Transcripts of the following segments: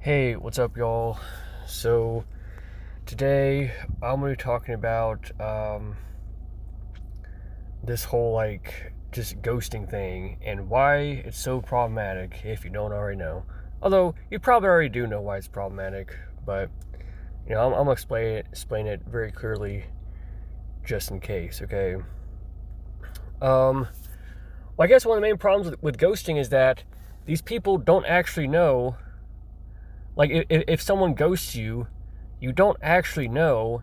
Hey, what's up, y'all? So, today I'm going to be talking about this whole just ghosting thing and why it's so problematic if you don't already know. Although, you probably already do know why it's problematic, but I'm going to explain it very clearly just in case, okay? Well, I guess one of the main problems with ghosting is that these people don't actually know. Like, if someone ghosts you, you don't actually know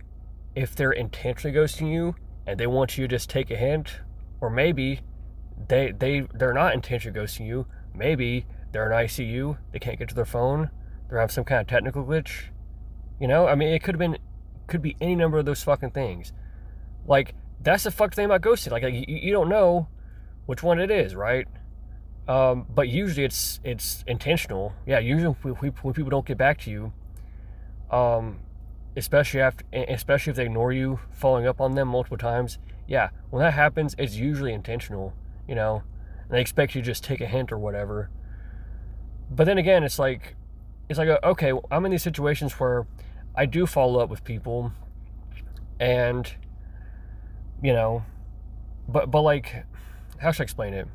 if they're intentionally ghosting you and they want you to just take a hint, or maybe they're not intentionally ghosting you. Maybe they're in ICU, they can't get to their phone, they're having some kind of technical glitch. I mean, it could be any number of those fucking things. Like, that's the fucked thing about ghosting. Like you don't know which one it is, right? But usually it's intentional. Yeah, usually when people don't get back to you, especially if they ignore you, following up on them multiple times. Yeah, when that happens, it's usually intentional. And they expect you to just take a hint or whatever. But then again, okay, I'm in these situations where I do follow up with people, and but like, how should I explain it?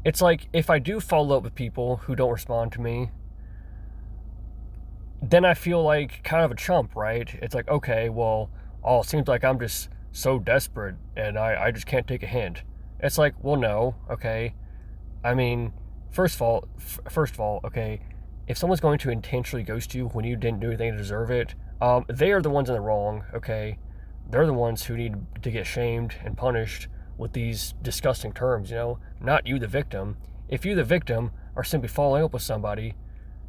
It's like, if I do follow up with people who don't respond to me, then I feel like kind of a chump, right? It's like, okay, well, it seems like I'm just so desperate and I just can't take a hint. It's like, well, no, okay. I mean, first of all, okay, if someone's going to intentionally ghost you when you didn't do anything to deserve it, they are the ones in the wrong, okay? They're the ones who need to get shamed and punished with these disgusting terms, not you, the victim. If you, the victim, are simply following up with somebody,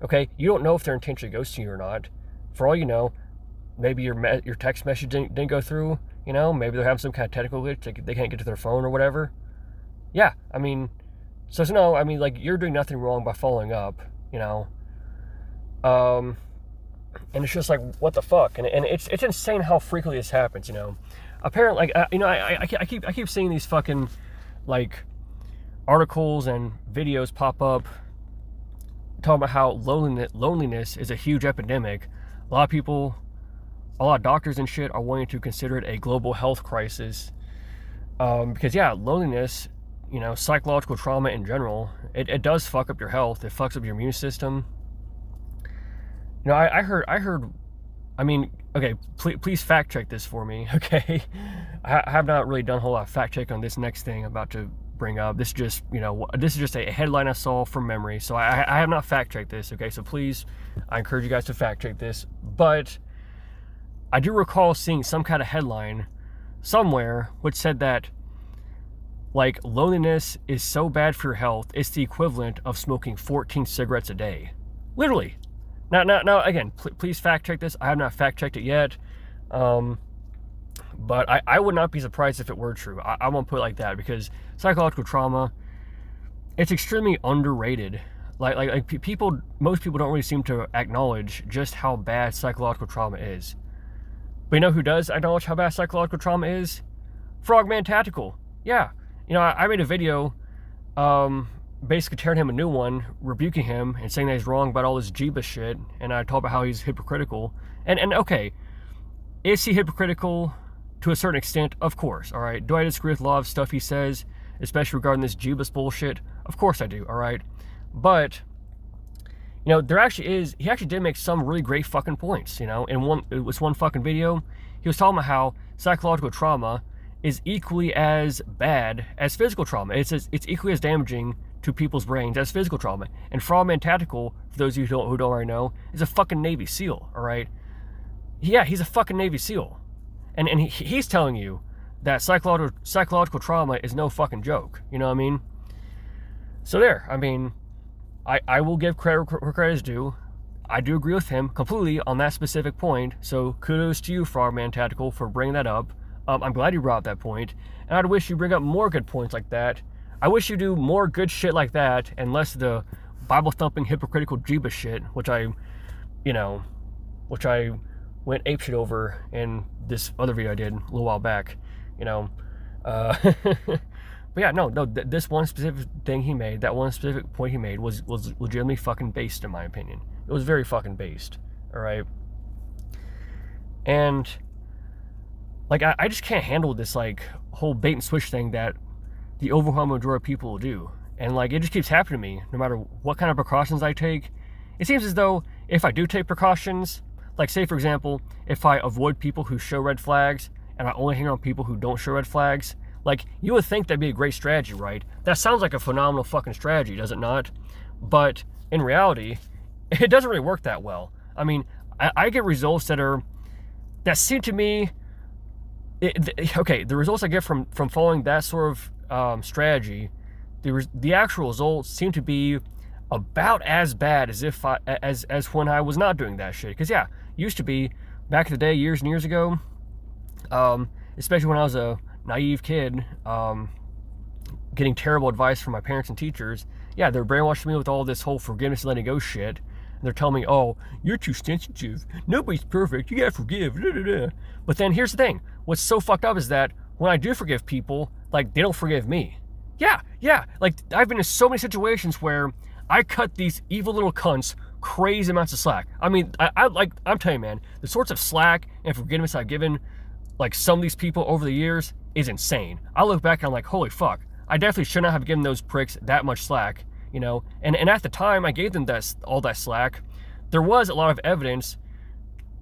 okay, you don't know if they're intentionally ghosting you or not. For all you know, maybe your text message didn't go through. Maybe they're having some kind of technical glitch. They can't get to their phone or whatever. Yeah, I mean, no, I mean, like, you're doing nothing wrong by following up. And it's just like, what the fuck? And it's insane how frequently this happens. Apparently, I keep seeing these fucking like articles and videos pop up talking about how loneliness is a huge epidemic. A lot of doctors and shit are wanting to consider it a global health crisis, because loneliness, psychological trauma in general, it does fuck up your health. It fucks up your immune system. I heard. I mean, okay, please fact check this for me, okay? I have not really done a whole lot of fact check on this next thing I'm about to bring up. This is just a headline I saw from memory, so I have not fact checked this, okay? So please, I encourage you guys to fact check this. But I do recall seeing some kind of headline somewhere which said that, like, loneliness is so bad for your health, it's the equivalent of smoking 14 cigarettes a day. Literally. Now, again, please fact check this. I have not fact checked it yet, but I would not be surprised if it were true. I won't put it like that, because psychological trauma, it's extremely underrated. Most people don't really seem to acknowledge just how bad psychological trauma is. But you know who does acknowledge how bad psychological trauma is? Frogman Tactical. Yeah, I made a video, basically tearing him a new one, rebuking him and saying that he's wrong about all this Jeebus shit, and I talk about how he's hypocritical. And okay, is he hypocritical to a certain extent? Of course, all right. Do I disagree with a lot of stuff he says, especially regarding this Jeebus bullshit? Of course I do, all right. But he actually did make some really great fucking points. It was one fucking video, he was talking about how psychological trauma is equally as bad as physical trauma. It's equally as damaging to people's brains as physical trauma. And Frogman Tactical, for those of you who don't already know, is a fucking Navy SEAL, all right? Yeah, he's a fucking Navy SEAL. And he's telling you that psychological trauma is no fucking joke. You know what I mean? So there, I mean, I will give credit where credit is due. I do agree with him completely on that specific point. So kudos to you, Frogman Tactical, for bringing that up. I'm glad you brought up that point. And I'd wish you bring up more good points like that. I wish you do more good shit like that and less the Bible-thumping, hypocritical Jeebus shit, which I went apeshit over in this other video I did a little while back. But yeah, no, this one specific thing he made, that one specific point he made was legitimately fucking based, in my opinion. It was very fucking based, all right? And, like, I just can't handle this, like, whole bait and switch thing that the overwhelming majority of people will do. And, like, it just keeps happening to me, no matter what kind of precautions I take. It seems as though if I do take precautions, like, say, for example, if I avoid people who show red flags and I only hang around people who don't show red flags, like, you would think that'd be a great strategy, right? That sounds like a phenomenal fucking strategy, does it not? But in reality, it doesn't really work that well. I mean, I get results that seem to me, okay, the results I get from following that sort of strategy, the actual results seem to be about as bad as if as when I was not doing that shit. Because yeah, used to be back in the day, years and years ago, especially when I was a naive kid, getting terrible advice from my parents and teachers. Yeah, they're brainwashing me with all this whole forgiveness and letting go shit. And they're telling me, oh, you're too sensitive. Nobody's perfect. You gotta forgive. Da, da, da. But then here's the thing. What's so fucked up is that when I do forgive people, like, they don't forgive me. Yeah. Like, I've been in so many situations where I cut these evil little cunts crazy amounts of slack. I mean, I'm telling you, man, the sorts of slack and forgiveness I've given, like, some of these people over the years is insane. I look back and I'm like, holy fuck, I definitely should not have given those pricks that much slack, you know? And at the time I gave them all that slack, there was a lot of evidence,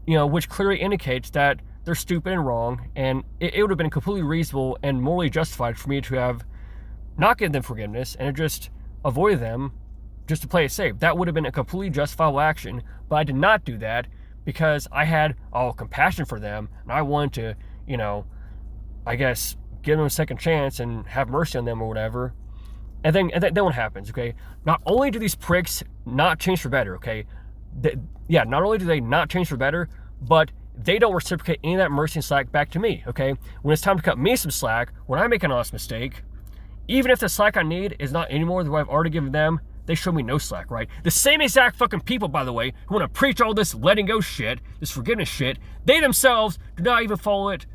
you know, which clearly indicates that they're stupid and wrong, and it would have been completely reasonable and morally justified for me to have not given them forgiveness and just avoid them just to play it safe. That would have been a completely justifiable action, but I did not do that because I had all compassion for them, and I wanted to, you know, I guess, give them a second chance and have mercy on them or whatever. And then what happens, okay? Not only do these pricks not change for better, okay? Not only do they not change for better, but they don't reciprocate any of that mercy and slack back to me, okay? When it's time to cut me some slack, when I make an honest mistake, even if the slack I need is not any more than what I've already given them, they show me no slack, right? The same exact fucking people, by the way, who want to preach all this letting go shit, this forgiveness shit, they themselves do not even follow it.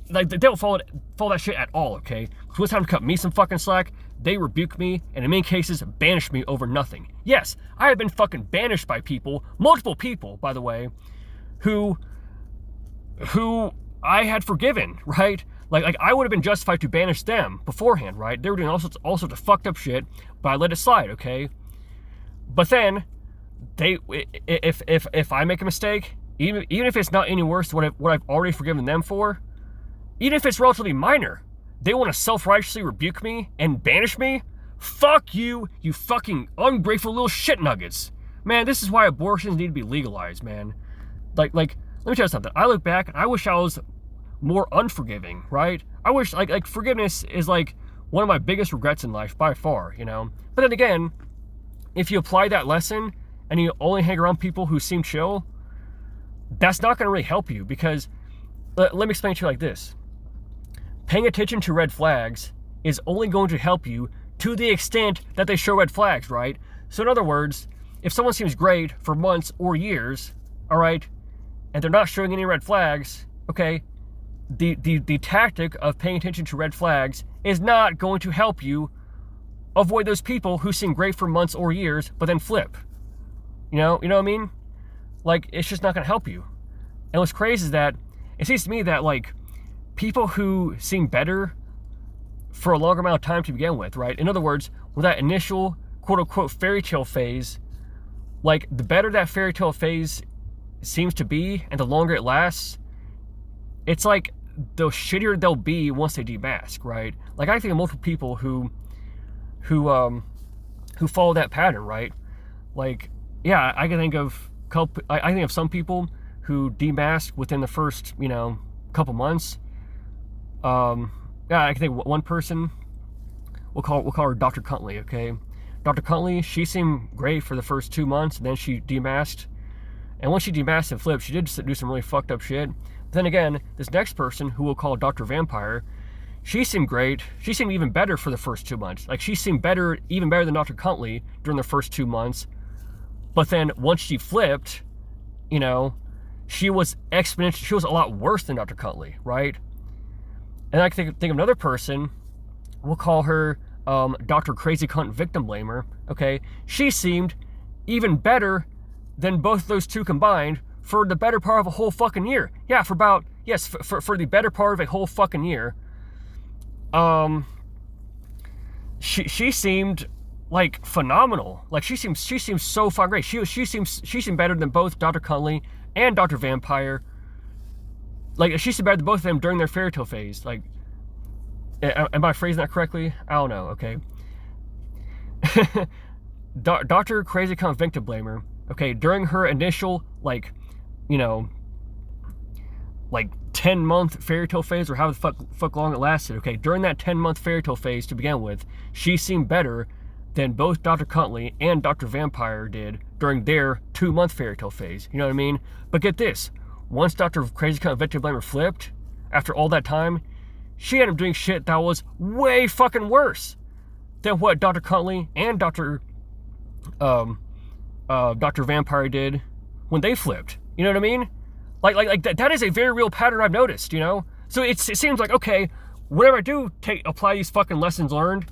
Like, they don't follow that shit at all, okay? So when it's time to cut me some fucking slack, they rebuke me, and in many cases, banish me over nothing. Yes, I have been fucking banished by people, multiple people, by the way, who I had forgiven, right? Like I would have been justified to banish them beforehand, right? They were doing all sorts of fucked up shit, but I let it slide, okay? But then, if I make a mistake, even if it's not any worse than what I've already forgiven them for, even if it's relatively minor, they want to self-righteously rebuke me and banish me? Fuck you, you fucking ungrateful little shit nuggets. Man, this is why abortions need to be legalized, man. Like, let me tell you something. I look back and I wish I was more unforgiving, right? I wish, like forgiveness is like one of my biggest regrets in life by far, you know? But then again, if you apply that lesson and you only hang around people who seem chill, that's not going to really help you, because let me explain to you like this. Paying attention to red flags is only going to help you to the extent that they show red flags, right? So in other words, if someone seems great for months or years, all right, and they're not showing any red flags, okay, the tactic of paying attention to red flags is not going to help you avoid those people who seem great for months or years, but then flip. You know what I mean? Like, it's just not going to help you. And what's crazy is that it seems to me that, like, people who seem better for a longer amount of time to begin with, right? In other words, with that initial quote-unquote fairy tale phase, like, the better that fairy tale phase seems to be and the longer it lasts, it's like the shittier they'll be once they demask, right? Like, I think of multiple people who follow that pattern, right? Like, yeah, I think of some people who demask within the first, couple months. Yeah, I can think one person, we'll call her Dr. Cuntley, okay? Dr. Cuntley, she seemed great for the first 2 months, and then she demasked. And once she demasked and flipped, she did do some really fucked up shit. But then again, this next person, who we'll call Dr. Vampire, she seemed great. She seemed even better for the first 2 months. Like, she seemed better, even better than Dr. Cuntley during the first 2 months. But then once she flipped, she was exponential. She was a lot worse than Dr. Cuntley, right? And I can think of another person we'll call her Dr. Crazy Cunt Victim Blamer, okay? She seemed even better than both those two combined for the better part of a whole fucking year. Yeah, for the better part of a whole fucking year. She seemed like phenomenal. Like she seems so fucking great. She seemed better than both Dr. Cunley and Dr. Vampire. Like she seemed better than both of them during their fairy tale phase. Like, am I phrasing that correctly? I don't know. Okay. Dr. Crazy Cunt Victim Blamer. Okay, during her initial like 10-month fairy tale phase, or however the fuck long it lasted, okay, during that 10-month fairy tale phase to begin with, she seemed better than both Dr. Cuntley and Dr. Vampire did during their 2-month fairy tale phase. You know what I mean? But get this, once Dr. Crazy Cunt Victim Blamer flipped, after all that time, she ended up doing shit that was way fucking worse than what Dr. Cuntley and Dr. Vampire did when they flipped. You know what I mean? Like that is a very real pattern I've noticed, you know? So it seems like, okay, whenever I do apply these fucking lessons learned,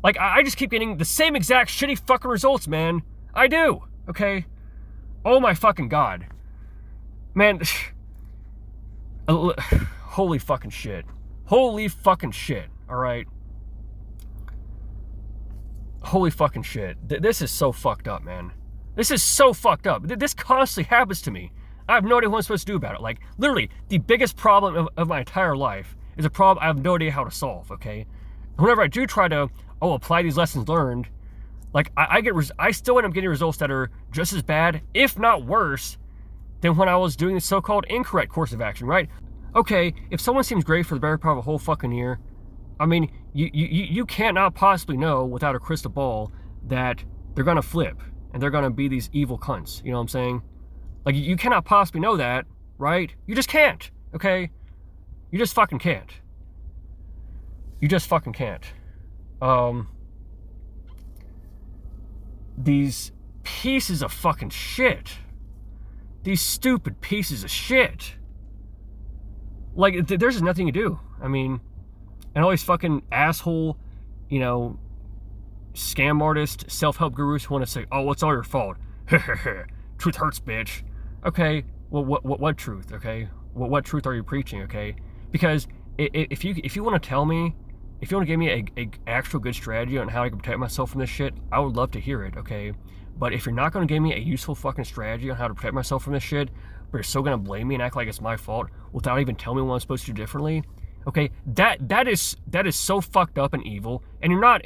like I just keep getting the same exact shitty fucking results, man. I do, okay? Oh my fucking God. Man, holy fucking shit. Holy fucking shit, alright? Holy fucking shit. This is so fucked up, man. This is so fucked up. This constantly happens to me. I have no idea what I'm supposed to do about it. Like, literally, the biggest problem of my entire life is a problem I have no idea how to solve, okay? Whenever I do try to, apply these lessons learned, like, I still end up getting results that are just as bad, if not worse, than when I was doing the so-called incorrect course of action, right? Okay, if someone seems great for the better part of a whole fucking year, I mean, you cannot possibly know without a crystal ball that they're gonna flip and they're gonna be these evil cunts, you know what I'm saying? Like, you cannot possibly know that, right? You just can't, okay? You just fucking can't. You just fucking can't. These pieces of fucking shit. These stupid pieces of shit. Like, there's just nothing to do. I mean, and all these fucking asshole, scam artist, self-help gurus who want to say, oh, it's all your fault. Truth hurts, bitch. Okay, well, what truth, okay? What truth are you preaching, okay? Because if you want to tell me, if you want to give me a actual good strategy on how I can protect myself from this shit, I would love to hear it, okay? But if you're not going to give me a useful fucking strategy on how to protect myself from this shit, but you're still going to blame me and act like it's my fault without even telling me what I'm supposed to do differently, okay? That is so fucked up and evil, and you're not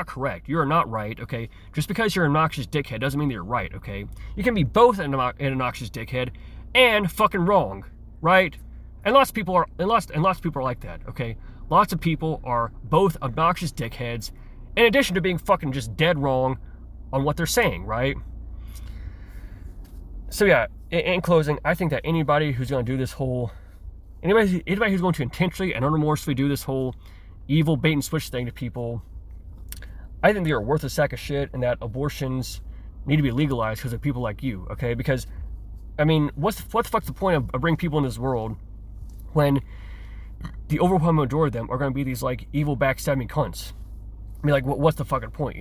correct. You are not right, okay? Just because you're an obnoxious dickhead doesn't mean that you're right, okay? You can be both an obnoxious dickhead and fucking wrong, right? And lots of people are like that, okay? Lots of people are both obnoxious dickheads, in addition to being fucking just dead wrong on what they're saying, right? So yeah, in closing, I think that anybody who's going to do this whole, anybody who's going to intentionally and unremorsefully do this whole evil bait and switch thing to people, I think they are worth a sack of shit, and that abortions need to be legalized because of people like you, okay? Because, I mean, what the fuck's the point of bringing people in this world when the overwhelming majority of them are going to be these, like, evil backstabbing cunts? I mean, like, what's the fucking point,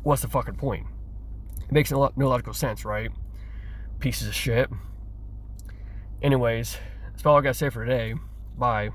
What's the fucking point? It makes no logical sense, right? Pieces of shit. Anyways, that's all I gotta say for today. Bye.